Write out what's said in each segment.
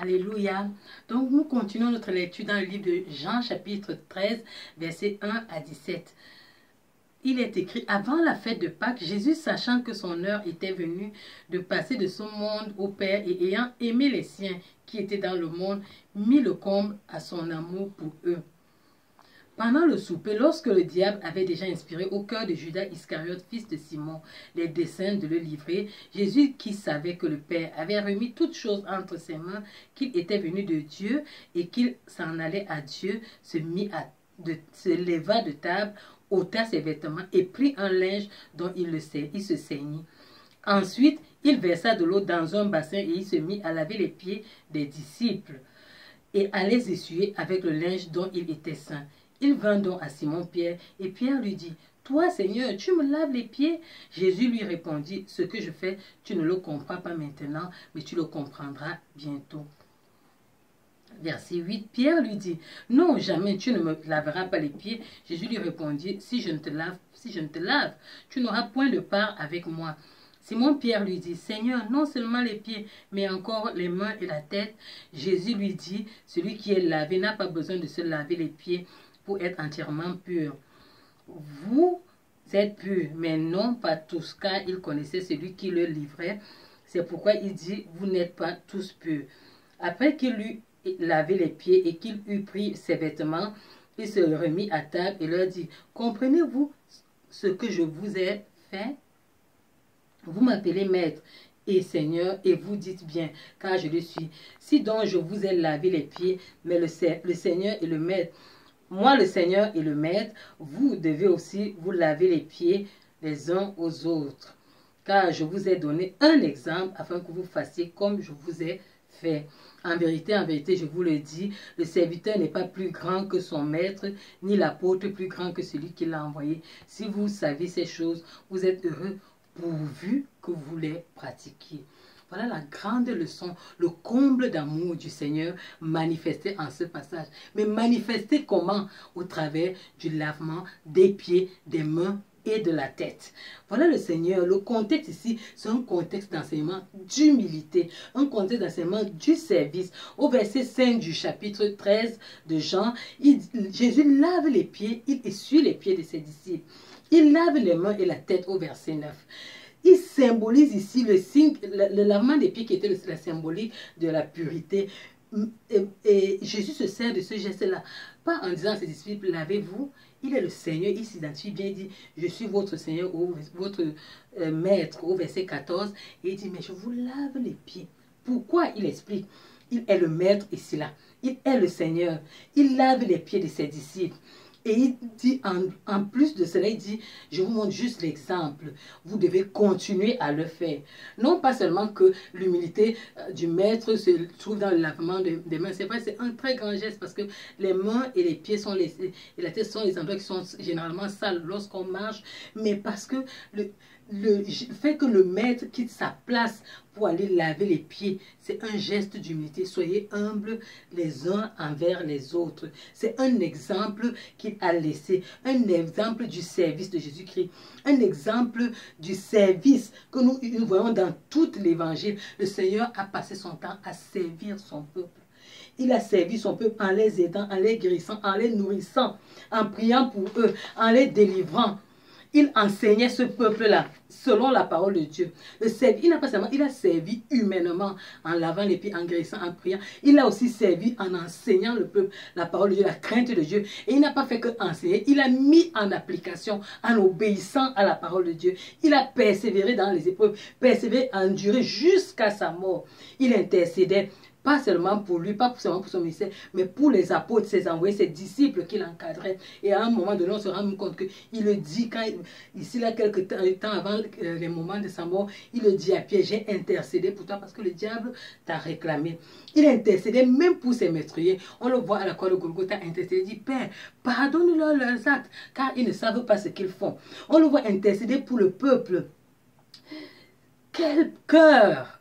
Alléluia. Donc nous continuons notre lecture dans le livre de Jean chapitre 13, versets 1 à 17. Il est écrit, avant la fête de Pâques, Jésus, sachant que son heure était venue de passer de ce monde au Père et ayant aimé les siens qui étaient dans le monde, mit le comble à son amour pour eux. Pendant le souper, lorsque le diable avait déjà inspiré au cœur de Judas Iscariote, fils de Simon, les desseins de le livrer, Jésus, qui savait que le Père avait remis toutes choses entre ses mains, qu'il était venu de Dieu et qu'il s'en allait à Dieu, se leva de table, ôta ses vêtements et prit un linge dont il se ceignit. Ensuite, il versa de l'eau dans un bassin et il se mit à laver les pieds des disciples et à les essuyer avec le linge dont il était saint. Il vint donc à Simon-Pierre, et Pierre lui dit, « Toi, Seigneur, tu me laves les pieds ?» Jésus lui répondit, « Ce que je fais, tu ne le comprends pas maintenant, mais tu le comprendras bientôt. » Verset 8, Pierre lui dit, « Non, jamais, tu ne me laveras pas les pieds. » Jésus lui répondit, « Si je ne te lave, tu n'auras point de part avec moi. » Simon-Pierre lui dit, « Seigneur, non seulement les pieds, mais encore les mains et la tête. » Jésus lui dit, « Celui qui est lavé n'a pas besoin de se laver les pieds pour être entièrement pur. Vous êtes purs, mais non pas tous, car il connaissait celui qui le livrait. C'est pourquoi il dit, vous n'êtes pas tous purs. » Après qu'il eut lavé les pieds et qu'il eut pris ses vêtements, il se remit à table et leur dit, « Comprenez-vous ce que je vous ai fait? Vous m'appelez maître et Seigneur, et vous dites bien, car je le suis. Si donc je vous ai lavé les pieds, mais le Seigneur est le maître, moi, le Seigneur et le Maître, vous devez aussi vous laver les pieds les uns aux autres. Car je vous ai donné un exemple afin que vous fassiez comme je vous ai fait. En vérité, je vous le dis, le serviteur n'est pas plus grand que son maître, ni l'apôtre plus grand que celui qui l'a envoyé. Si vous savez ces choses, vous êtes heureux pourvu que vous les pratiquiez. Voilà la grande leçon, le comble d'amour du Seigneur manifesté en ce passage. Mais manifesté comment? Au travers du lavement des pieds, des mains et de la tête. Voilà le Seigneur. Le contexte ici, c'est un contexte d'enseignement d'humilité, un contexte d'enseignement du service. Au verset 5 du chapitre 13 de Jean, Jésus lave les pieds, il essuie les pieds de ses disciples. Il lave les mains et la tête au verset 9. Il symbolise ici le signe, le lavement des pieds qui était la symbolique de la pureté. Et Jésus se sert de ce geste-là, pas en disant à ses disciples, lavez-vous. Il est le Seigneur, il s'identifie bien, il dit, je suis votre Seigneur, votre maître, au verset 14. Et il dit, mais je vous lave les pieds. Pourquoi? Il explique. Il est le maître ici là. Il est le Seigneur. Il lave les pieds de ses disciples. Et il dit, en plus de cela, il dit, je vous montre juste l'exemple. Vous devez continuer à le faire. Non pas seulement que l'humilité du maître se trouve dans le lavement des mains. C'est vrai, c'est un très grand geste parce que les mains et les pieds et la tête sont les endroits qui sont généralement sales lorsqu'on marche. Mais parce que le fait que le maître quitte sa place pour aller laver les pieds, c'est un geste d'humilité. Soyez humbles les uns envers les autres. C'est un exemple qu'il a laissé, un exemple du service de Jésus-Christ, un exemple du service que nous voyons dans tout l'évangile. Le Seigneur a passé son temps à servir son peuple. Il a servi son peuple en les aidant, en les guérissant, en les nourrissant, en priant pour eux, en les délivrant. Il enseignait ce peuple-là selon la parole de Dieu. Il n'a pas seulement, il a servi humainement en lavant les pieds, en guérissant, en priant. Il a aussi servi en enseignant le peuple la parole de Dieu, la crainte de Dieu. Et il n'a pas fait que enseigner, il a mis en application en obéissant à la parole de Dieu. Il a persévéré dans les épreuves, persévéré, enduré jusqu'à sa mort. Il intercédait. Pas seulement pour lui, pas seulement pour son ministère, mais pour les apôtres, ses envoyés, ses disciples qu'il encadrait. Et à un moment donné, on se rend compte qu'il le dit, ici, là, quelques temps avant les moments de sa mort, il le dit à Pierre, j'ai intercédé pour toi parce que le diable t'a réclamé. Il intercédait même pour ses meurtriers. On le voit à la croix de Golgotha intercéder, il dit, Père, pardonne-leur leurs actes, car ils ne savent pas ce qu'ils font. On le voit intercéder pour le peuple. Quel cœur,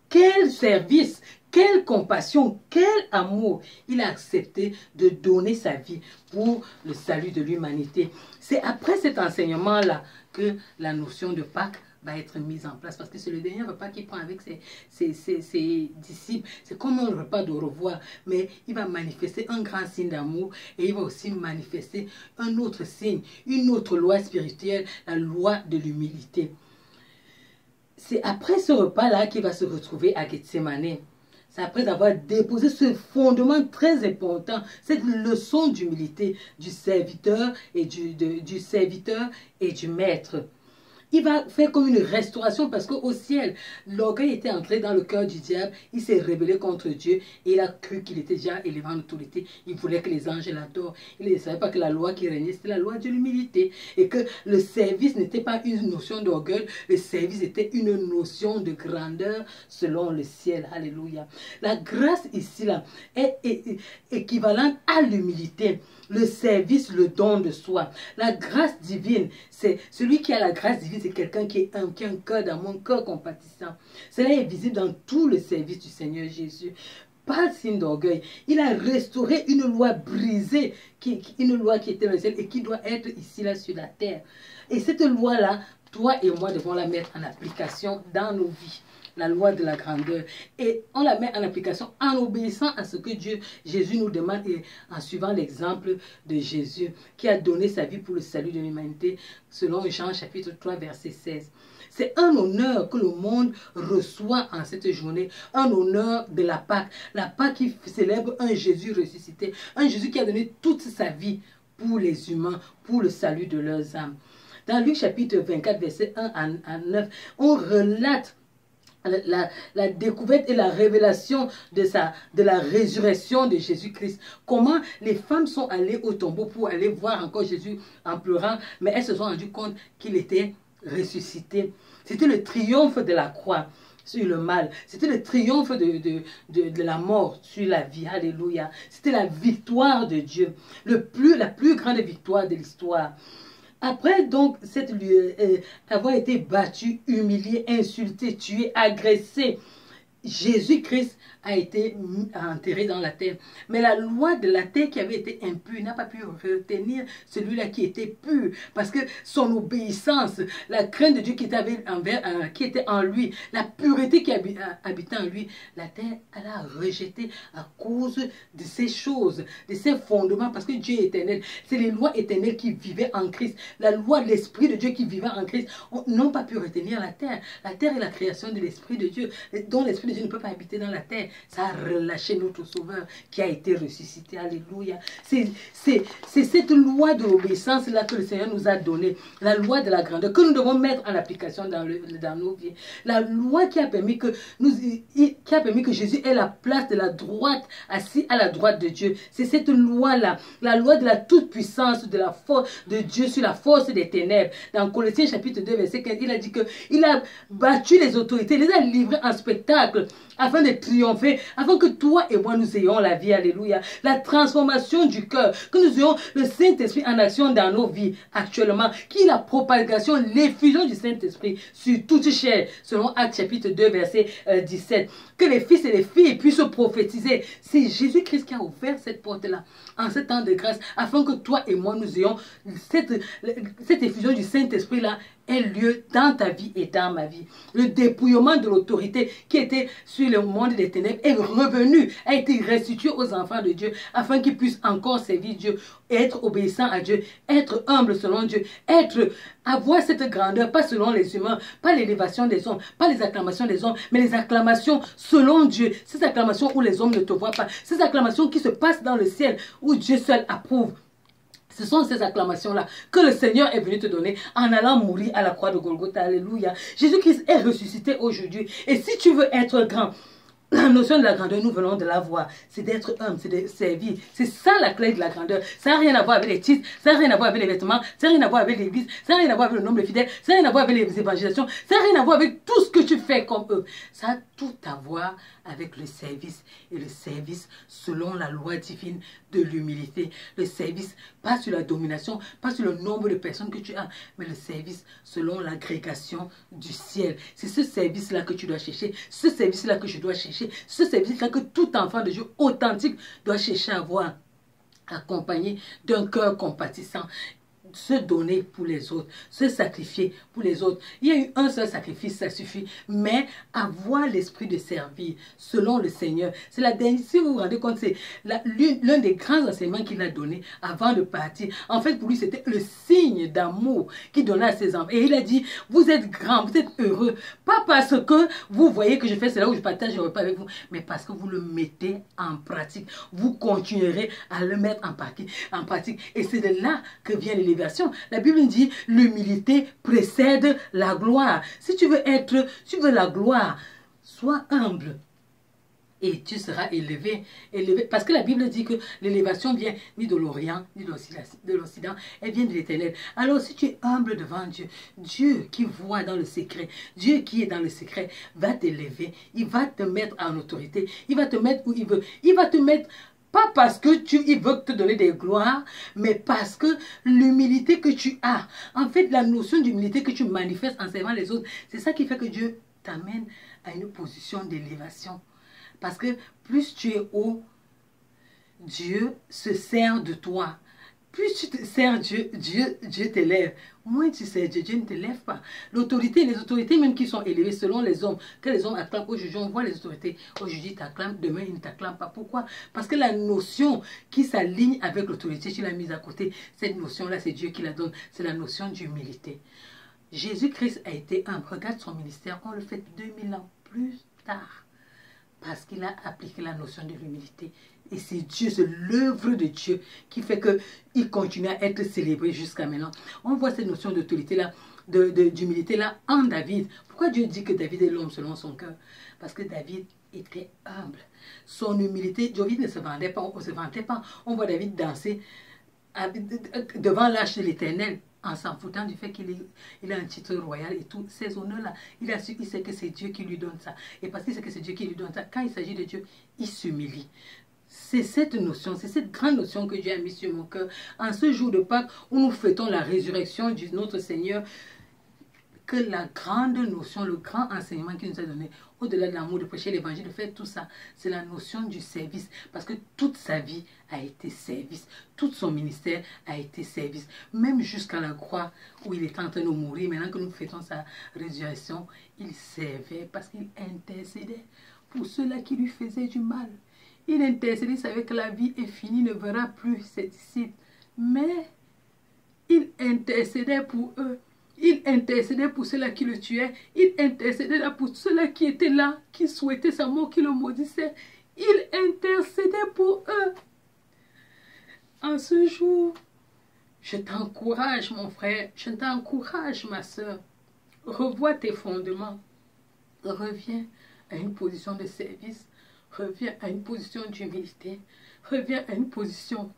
quel service, quelle compassion, quel amour. Il a accepté de donner sa vie pour le salut de l'humanité. C'est après cet enseignement-là que la notion de Pâques va être mise en place. Parce que c'est le dernier repas qu'il prend avec ses disciples. C'est comme un repas de revoir. Mais il va manifester un grand signe d'amour et il va aussi manifester un autre signe, une autre loi spirituelle, la loi de l'humilité. C'est après ce repas-là qu'il va se retrouver à Gethsémane. C'est après avoir déposé ce fondement très important, cette leçon d'humilité du serviteur et du serviteur et du maître. Il va faire comme une restauration parce qu'au ciel, l'orgueil était entré dans le cœur du diable. Il s'est rebellé contre Dieu et il a cru qu'il était déjà élevé en autorité. Il voulait que les anges l'adorent. Il ne savait pas que la loi qui régnait, c'était la loi de l'humilité. Et que le service n'était pas une notion d'orgueil. Le service était une notion de grandeur selon le ciel. Alléluia. La grâce ici là est équivalente à l'humilité. Le service, le don de soi. La grâce divine, c'est celui qui a la grâce divine, c'est quelqu'un qui a un cœur d'amour, un cœur compatissant. Cela est visible dans tout le service du Seigneur Jésus. Pas de signe d'orgueil. Il a restauré une loi brisée, une loi qui était dans le ciel et qui doit être ici là sur la terre. Et cette loi-là, toi et moi devons la mettre en application dans nos vies. La loi de la grandeur. Et on la met en application en obéissant à ce que Jésus nous demande et en suivant l'exemple de Jésus qui a donné sa vie pour le salut de l'humanité selon Jean chapitre 3 verset 16. C'est un honneur que le monde reçoit en cette journée, un honneur de la Pâque. La Pâque qui célèbre un Jésus ressuscité, un Jésus qui a donné toute sa vie pour les humains, pour le salut de leurs âmes. Dans Luc chapitre 24 verset 1 à 9, on relate la découverte et la révélation de la résurrection de Jésus-Christ. Comment les femmes sont allées au tombeau pour aller voir encore Jésus en pleurant, mais elles se sont rendues compte qu'il était ressuscité. C'était le triomphe de la croix sur le mal. C'était le triomphe de la mort sur la vie. Alléluia. C'était la victoire de Dieu. La plus grande victoire de l'histoire. Après donc avoir été battu, humilié, insulté, tué, agressé, Jésus-Christ a été enterré dans la terre. Mais la loi de la terre qui avait été impure n'a pas pu retenir celui-là qui était pur. Parce que son obéissance, la crainte de Dieu qui était en lui, la pureté qui habitait en lui, la terre, elle a rejeté à cause de ces choses, de ces fondements. Parce que Dieu est éternel. C'est les lois éternelles qui vivaient en Christ. La loi de l'Esprit de Dieu qui vivait en Christ n'ont pas pu retenir la terre. La terre est la création de l'Esprit de Dieu, dont l'Esprit de Dieu ne peut pas habiter dans la terre. Ça a relâché notre Sauveur qui a été ressuscité. Alléluia. C'est cette loi de l'obéissance là que le Seigneur nous a donnée. La loi de la grandeur que nous devons mettre en application dans nos vies. La loi qui a permis que Jésus ait la place de la droite, assis à la droite de Dieu. C'est cette loi là. La loi de la toute-puissance de la force de Dieu sur la force des ténèbres. Dans Colossiens chapitre 2 verset 15, il a dit qu'il a battu les autorités, les a livrés en spectacle afin de triompher, afin que toi et moi nous ayons la vie, alléluia, la transformation du cœur, que nous ayons le Saint-Esprit en action dans nos vies actuellement, qui est la propagation, l'effusion du Saint-Esprit sur toute chair, selon Actes chapitre 2 verset 17, que les fils et les filles puissent prophétiser. C'est Jésus-Christ qui a ouvert cette porte-là, en ce temps de grâce, afin que toi et moi nous ayons cette effusion du Saint-Esprit-là ait lieu dans ta vie et dans ma vie. Le dépouillement de l'autorité qui était sur le monde des ténèbres est revenu, a été restitué aux enfants de Dieu, afin qu'ils puissent encore servir Dieu, être obéissants à Dieu, être humbles selon Dieu, avoir cette grandeur, pas selon les humains, pas l'élévation des hommes, pas les acclamations des hommes, mais les acclamations selon Dieu. Ces acclamations où les hommes ne te voient pas, ces acclamations qui se passent dans le ciel, où Dieu seul approuve. Ce sont ces acclamations-là que le Seigneur est venu te donner en allant mourir à la croix de Golgotha. Alléluia. Jésus-Christ est ressuscité aujourd'hui. Et si tu veux être grand, la notion de la grandeur, nous venons de la voir. C'est d'être humble, c'est de servir. C'est ça la clé de la grandeur. Ça n'a rien à voir avec les titres, ça n'a rien à voir avec les vêtements, ça n'a rien à voir avec l'église, ça n'a rien à voir avec le nombre de fidèles, ça n'a rien à voir avec les évangélisations, ça n'a rien à voir avec tout ce que tu fais comme eux. Ça a tout à voir avec le service. Et le service selon la loi divine de l'humilité. Le service, pas sur la domination, pas sur le nombre de personnes que tu as, mais le service selon l'agrégation du ciel. C'est ce service-là que tu dois chercher, ce service-là que je dois chercher, ce service-là que tout enfant de Dieu authentique doit chercher à avoir, accompagné d'un cœur compatissant. se donner pour les autres, se sacrifier pour les autres. Il y a eu un seul sacrifice, ça suffit. Mais avoir l'esprit de servir selon le Seigneur, c'est la dernière. Si vous vous rendez compte, c'est l'un des grands enseignements qu'il a donné avant de partir. En fait, pour lui, c'était le signe d'amour qu'il donnait à ses enfants. Et il a dit, vous êtes grands, vous êtes heureux. Pas parce que vous voyez que je fais cela ou je partage le repas avec vous, mais parce que vous le mettez en pratique. Vous continuerez à le mettre en pratique. Et c'est de là que vient l'élévation. La Bible dit, l'humilité précède la gloire. Si tu veux la gloire, sois humble. Et tu seras élevé. Parce que la Bible dit que l'élévation vient ni de l'Orient, ni de l'Occident, elle vient de l'Éternel. Alors si tu es humble devant Dieu, Dieu qui voit dans le secret, Dieu qui est dans le secret, va t'élever. Il va te mettre en autorité. Il va te mettre où il veut. Il va te mettre pas parce que il veut te donner des gloires, mais parce que l'humilité que tu as, en fait, la notion d'humilité que tu manifestes en servant les autres, c'est ça qui fait que Dieu t'amène à une position d'élévation. Parce que plus tu es haut, Dieu se sert de toi. Plus tu te sers Dieu, Dieu t'élève. Moins tu sers Dieu, Dieu ne t'élève pas. L'autorité, les autorités même qui sont élevées selon les hommes, que les hommes acclament aujourd'hui, on voit les autorités, aujourd'hui t'acclament, demain ils ne t'acclament pas. Pourquoi? Parce que la notion qui s'aligne avec l'autorité, tu l'as mise à côté. Cette notion-là, c'est Dieu qui la donne. C'est la notion d'humilité. Jésus-Christ a été humble. Regarde son ministère, on le fait 2000 ans plus tard. Parce qu'il a appliqué la notion de l'humilité. Et c'est Dieu, c'est l'œuvre de Dieu qui fait qu'il continue à être célébré jusqu'à maintenant. On voit cette notion d'autorité-là, d'humilité-là en David. Pourquoi Dieu dit que David est l'homme selon son cœur? Parce que David était humble. Son humilité, David ne se vendait pas, on ne se vantait pas. On voit David danser devant l'arche de l'Éternel, en s'en foutant du fait qu'il a un titre royal et tous ces honneurs-là. Il sait que c'est Dieu qui lui donne ça. Et parce qu'il sait que c'est Dieu qui lui donne ça, quand il s'agit de Dieu, il s'humilie. C'est cette notion, c'est cette grande notion que Dieu a mise sur mon cœur. En ce jour de Pâques, où nous fêtons la résurrection de notre Seigneur, que la grande notion, le grand enseignement qu'il nous a donné, au-delà de l'amour, de prêcher l'évangile, de faire tout ça, c'est la notion du service. Parce que toute sa vie a été service. Tout son ministère a été service. Même jusqu'à la croix où il était en train de mourir, maintenant que nous fêtons sa résurrection, il servait parce qu'il intercédait pour ceux-là qui lui faisaient du mal. Il intercédait, il savait que la vie est finie, il ne verra plus ses disciples. Mais il intercédait pour eux. Il intercédait pour ceux-là qui le tuaient. Il intercédait là pour ceux-là qui étaient là, qui souhaitaient sa mort, qui le maudissaient. Il intercédait pour eux. En ce jour, je t'encourage, mon frère, je t'encourage, ma soeur. Revois tes fondements. Reviens à une position de service. Reviens à une position d'humilité. Reviens à une position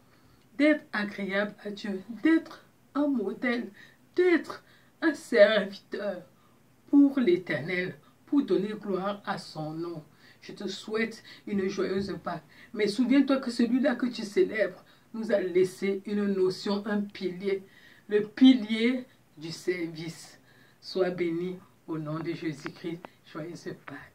d'être agréable à Dieu, d'être un modèle, d'être un serviteur pour l'Éternel, pour donner gloire à son nom. Je te souhaite une joyeuse Pâques. Mais souviens-toi que celui-là que tu célèbres nous a laissé une notion, un pilier, le pilier du service. Sois béni au nom de Jésus-Christ. Joyeuse Pâques.